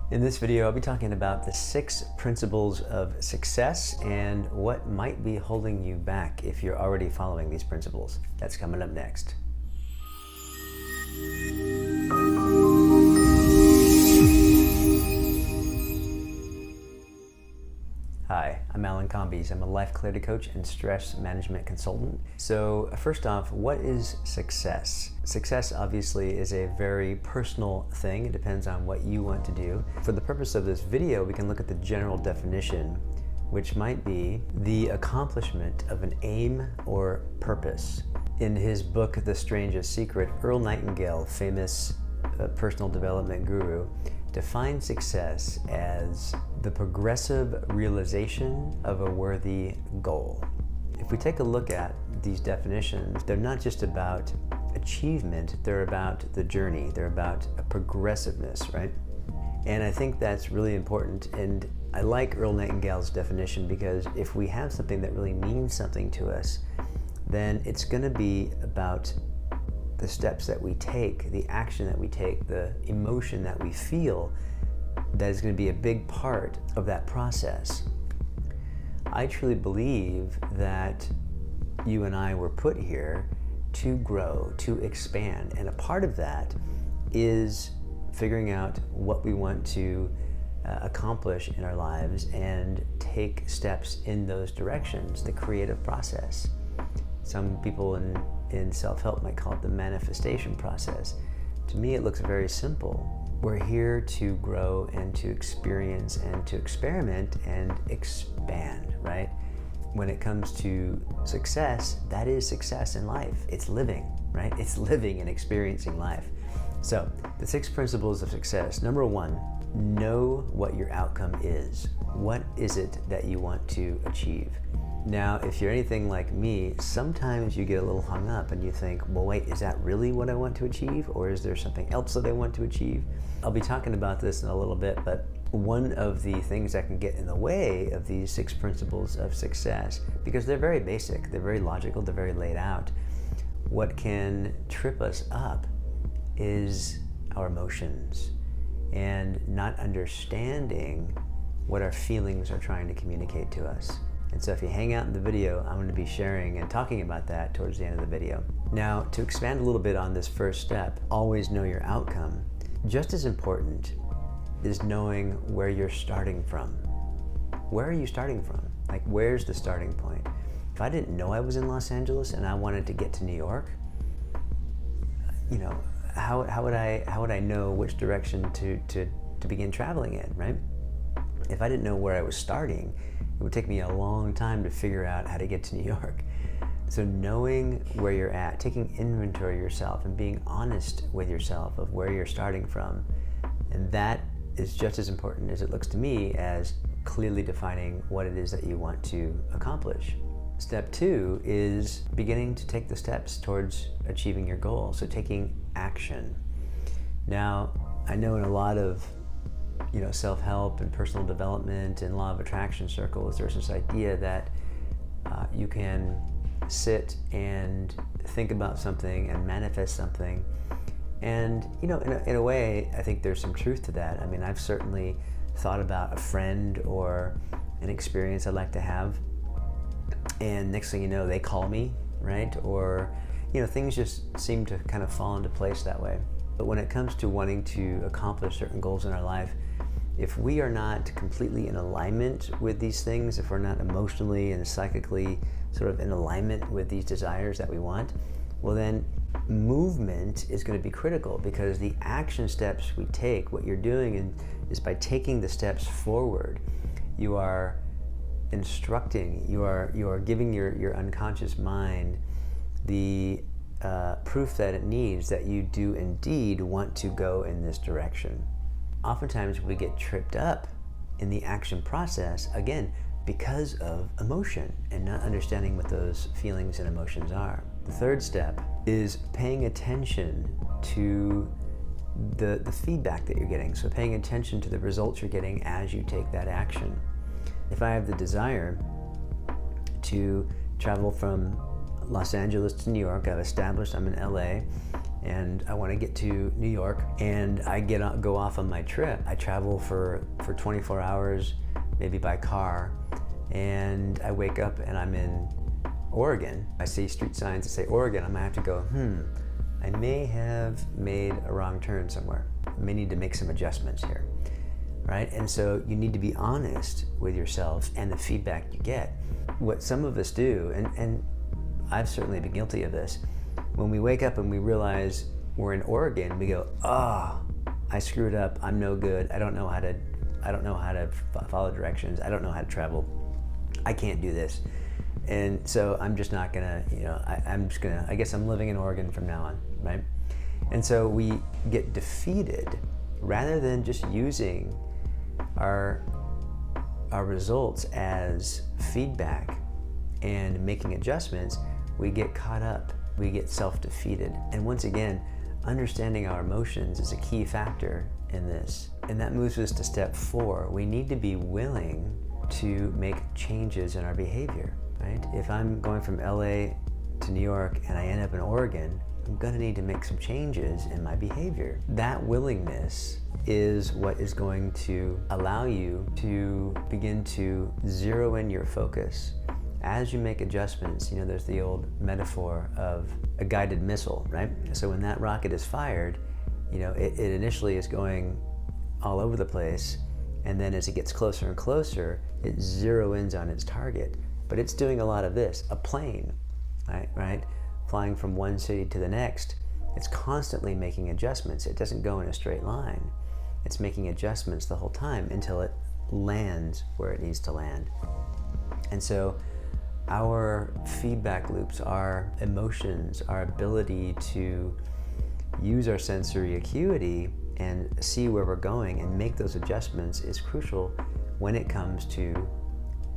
In this video, I'll be talking about the 6 principles of success and what might be holding you back if you're already following these principles. That's coming up next. Hi, I'm Combies. I'm a life clarity coach and stress management consultant. So first off, what is success? Success obviously is a very personal thing. It depends on what you want to do. For the purpose of this video, we can look at the general definition, which might be the accomplishment of an aim or purpose. In his book, The Strangest Secret, Earl Nightingale, famous personal development guru, define success as the progressive realization of a worthy goal. If we take a look at these definitions, they're not just about achievement, they're about the journey, they're about a progressiveness, right? And I think that's really important, and I like Earl Nightingale's definition because if we have something that really means something to us, then it's going to be about the steps that we take, the action that we take, the emotion that we feel, that is going to be a big part of that process. I truly believe that you and I were put here to grow, to expand, and a part of that is figuring out what we want to accomplish in our lives and take steps in those directions, the creative process. Some people in self-help might call it the manifestation process. To me, it looks very simple. We're here to grow and to experience and to experiment and expand, right? When it comes to success, that is success in life. It's living, right? It's living and experiencing life. So, the 6 principles of success. Number 1, know what your outcome is. What is it that you want to achieve? Now, if you're anything like me, sometimes you get a little hung up and you think, well, wait, is that really what I want to achieve? Or is there something else that I want to achieve? I'll be talking about this in a little bit, but one of the things that can get in the way of these 6 principles of success, because they're very basic, they're very logical, they're very laid out, what can trip us up is our emotions and not understanding what our feelings are trying to communicate to us. And so if you hang out in the video, I'm going to be sharing and talking about that towards the end of the video. Now, to expand a little bit on this first step, always know your outcome. Just as important is knowing where you're starting from. Where are you starting from? Like, where's the starting point? If I didn't know I was in Los Angeles and I wanted to get to New York, you know, how would I know which direction to begin traveling in, right? If I didn't know where I was starting, it would take me a long time to figure out how to get to New York. So knowing where you're at, taking inventory of yourself and being honest with yourself of where you're starting from, and that is just as important as it looks to me as clearly defining what it is that you want to accomplish. Step 2 is beginning to take the steps towards achieving your goal, so taking action. Now, I know in a lot of self-help and personal development and law of attraction circles, there's this idea that you can sit and think about something and manifest something. And, in a way, I think there's some truth to that. I mean, I've certainly thought about a friend or an experience I'd like to have, and next thing you know, they call me, right? Or, things just seem to kind of fall into place that way. But when it comes to wanting to accomplish certain goals in our life, if we are not completely in alignment with these things, if we're not emotionally and psychically sort of in alignment with these desires that we want, well then movement is going to be critical, because the action steps we take, what you're doing is by taking the steps forward, you are instructing, you are giving your unconscious mind the proof that it needs that you do indeed want to go in this direction. Oftentimes we get tripped up in the action process, again, because of emotion and not understanding what those feelings and emotions are. The third step is paying attention to the feedback that you're getting. So paying attention to the results you're getting as you take that action. If I have the desire to travel from Los Angeles to New York, I've established I'm in LA, and I want to get to New York, and I go off on my trip. I travel for 24 hours, maybe by car, and I wake up and I'm in Oregon. I see street signs that say Oregon. I might have to go, I may have made a wrong turn somewhere. I may need to make some adjustments here, right? And so you need to be honest with yourself and the feedback you get. What some of us do, and I've certainly been guilty of this, when we wake up and we realize we're in Oregon, we go, I screwed up, I'm no good, I don't know how to follow directions, I don't know how to travel, I can't do this. And so I'm just not gonna, I guess I'm living in Oregon from now on, right? And so we get defeated rather than just using our results as feedback and making adjustments. We get caught up, we get self-defeated. And once again, understanding our emotions is a key factor in this. And that moves us to step 4. We need to be willing to make changes in our behavior, right? If I'm going from LA to New York and I end up in Oregon, I'm gonna need to make some changes in my behavior. That willingness is what is going to allow you to begin to zero in your focus. As you make adjustments, there's the old metaphor of a guided missile, right? So when that rocket is fired, it initially is going all over the place, and then as it gets closer and closer, it zeroes in on its target. But it's doing a lot of this. A plane, right? Flying from one city to the next, it's constantly making adjustments. It doesn't go in a straight line. It's making adjustments the whole time until it lands where it needs to land. And so our feedback loops, our emotions, our ability to use our sensory acuity and see where we're going and make those adjustments is crucial when it comes to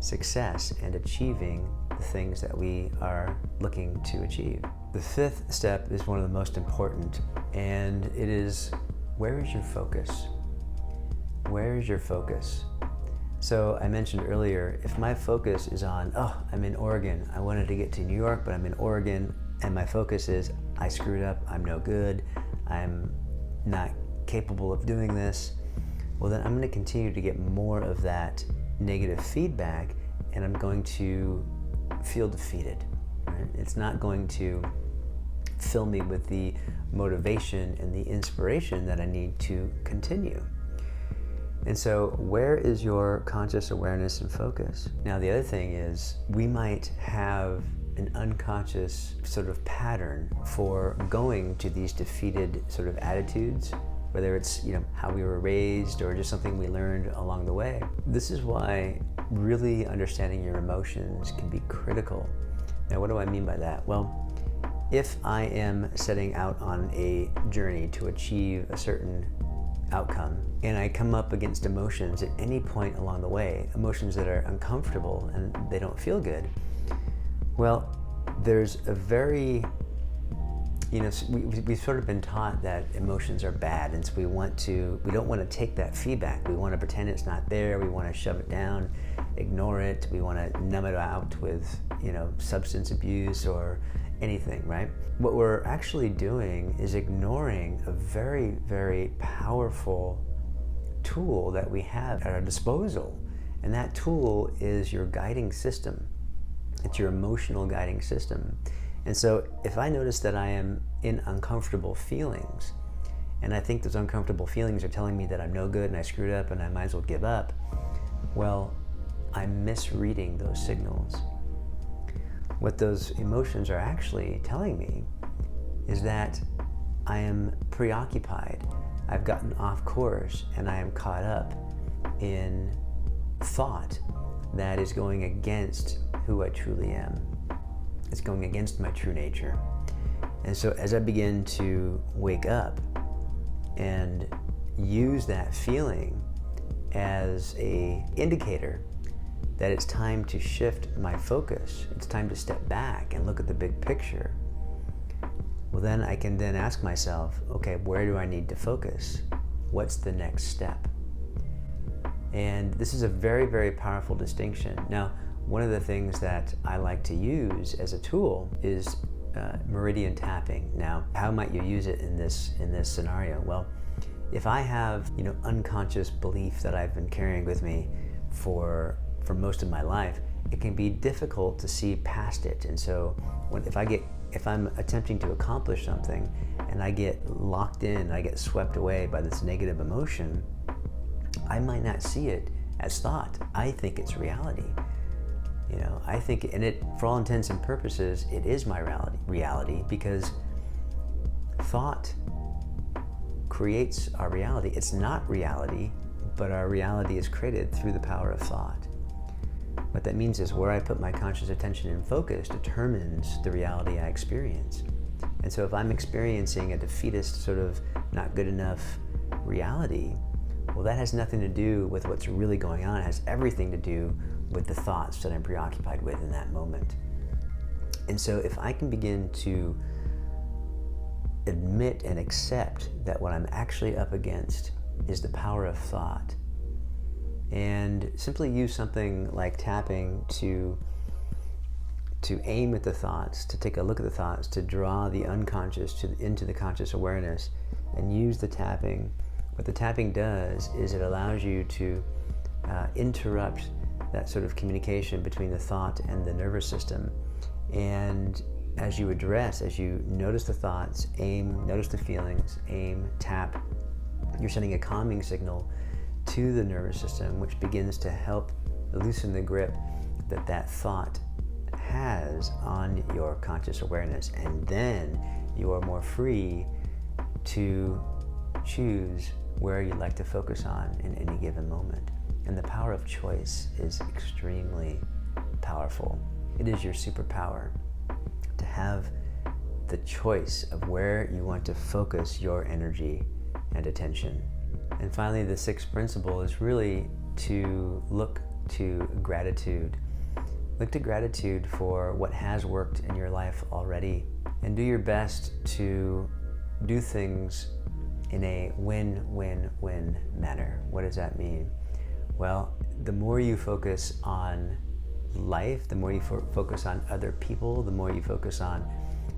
success and achieving the things that we are looking to achieve. The 5th step is one of the most important, and it is, where is your focus? Where is your focus? So I mentioned earlier, if my focus is on, I'm in Oregon, I wanted to get to New York, but I'm in Oregon, and my focus is, I screwed up, I'm no good, I'm not capable of doing this, well then I'm going to continue to get more of that negative feedback, and I'm going to feel defeated, right? It's not going to fill me with the motivation and the inspiration that I need to continue. And so where is your conscious awareness and focus? Now the other thing is, we might have an unconscious sort of pattern for going to these defeated sort of attitudes, whether it's how we were raised or just something we learned along the way. This is why really understanding your emotions can be critical. Now what do I mean by that? Well, if I am setting out on a journey to achieve a certain outcome, and I come up against emotions at any point along the way, emotions that are uncomfortable and they don't feel good, well, there's a very, we've sort of been taught that emotions are bad, and so we don't want to take that feedback. We want to pretend it's not there. We want to shove it down, ignore it. We want to numb it out with, substance abuse or anything, right? What we're actually doing is ignoring a very, very powerful tool that we have at our disposal. And that tool is your guiding system. It's your emotional guiding system. And so if I notice that I am in uncomfortable feelings, and I think those uncomfortable feelings are telling me that I'm no good and I screwed up and I might as well give up, well, I'm misreading those signals. What those emotions are actually telling me is that I am preoccupied, I've gotten off course, and I am caught up in thought that is going against who I truly am. It's going against my true nature. And so as I begin to wake up and use that feeling as an indicator that it's time to shift my focus, it's time to step back and look at the big picture, well then I can then ask myself, okay, where do I need to focus? What's the next step? And this is a very, very powerful distinction. Now, one of the things that I like to use as a tool is meridian tapping. Now, how might you use it in this scenario? Well, if I have unconscious belief that I've been carrying with me for most of my life, it can be difficult to see past it. And so if I'm attempting to accomplish something and I get locked in, I get swept away by this negative emotion, I might not see it as thought. I think it's reality. I think, and it, for all intents and purposes, it is my reality, because thought creates our reality. It's not reality, but our reality is created through the power of thought. What that means is where I put my conscious attention and focus determines the reality I experience. And so if I'm experiencing a defeatist, sort of not good enough reality, well, that has nothing to do with what's really going on. It has everything to do with the thoughts that I'm preoccupied with in that moment. And so if I can begin to admit and accept that what I'm actually up against is the power of thought, and simply use something like tapping to aim at the thoughts, to take a look at the thoughts, to draw the unconscious into the conscious awareness, and use the tapping. What the tapping does is it allows you to interrupt that sort of communication between the thought and the nervous system. And as you notice the thoughts, aim, notice the feelings, aim, tap, you're sending a calming signal to the nervous system, which begins to help loosen the grip that thought has on your conscious awareness. And then you are more free to choose where you'd like to focus on in any given moment. And the power of choice is extremely powerful. It is your superpower to have the choice of where you want to focus your energy and attention. And finally, the sixth principle is really to look to gratitude. Look to gratitude for what has worked in your life already, and do your best to do things in a win-win-win manner. What does that mean? Well, the more you focus on life, the more you focus on other people, the more you focus on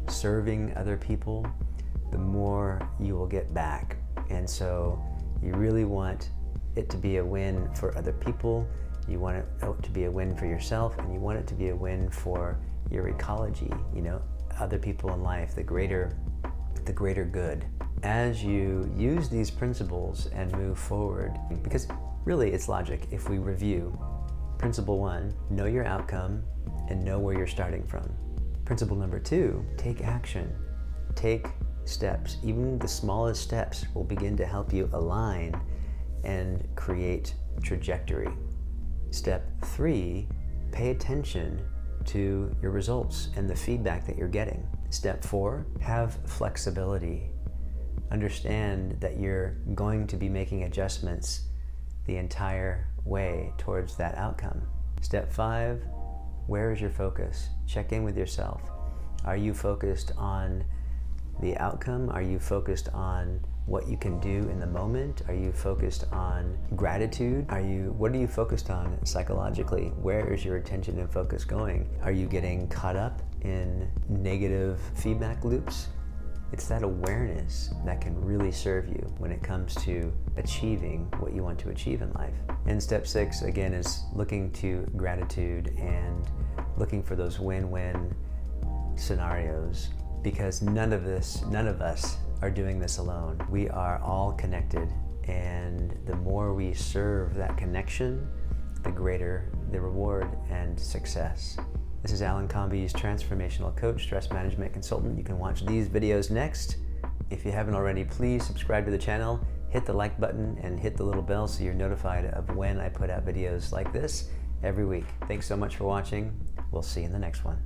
serving other people, the more you will get back. And so you really want it to be a win for other people, you want it to be a win for yourself, and you want it to be a win for your ecology, other people in life, the greater good. As you use these principles and move forward, because really it's logic. If we review, principle 1, know your outcome and know where you're starting from. Principle number 2, take action. Take steps. Even the smallest steps will begin to help you align and create trajectory. Step 3, pay attention to your results and the feedback that you're getting. Step 4, have flexibility. Understand that you're going to be making adjustments the entire way towards that outcome. Step 5, where is your focus? Check in with yourself. Are you focused on the outcome? Are you focused on what you can do in the moment? Are you focused on gratitude? What are you focused on psychologically? Where is your attention and focus going? Are you getting caught up in negative feedback loops? It's that awareness that can really serve you when it comes to achieving what you want to achieve in life. And step 6, again, is looking to gratitude and looking for those win-win scenarios, because none of us are doing this alone. We are all connected, and the more we serve that connection, the greater the reward and success. This is Alan Combies, transformational coach, stress management consultant. You can watch these videos next. If you haven't already, please subscribe to the channel, hit the like button, and hit the little bell so you're notified of when I put out videos like this every week. Thanks so much for watching. We'll see you in the next one.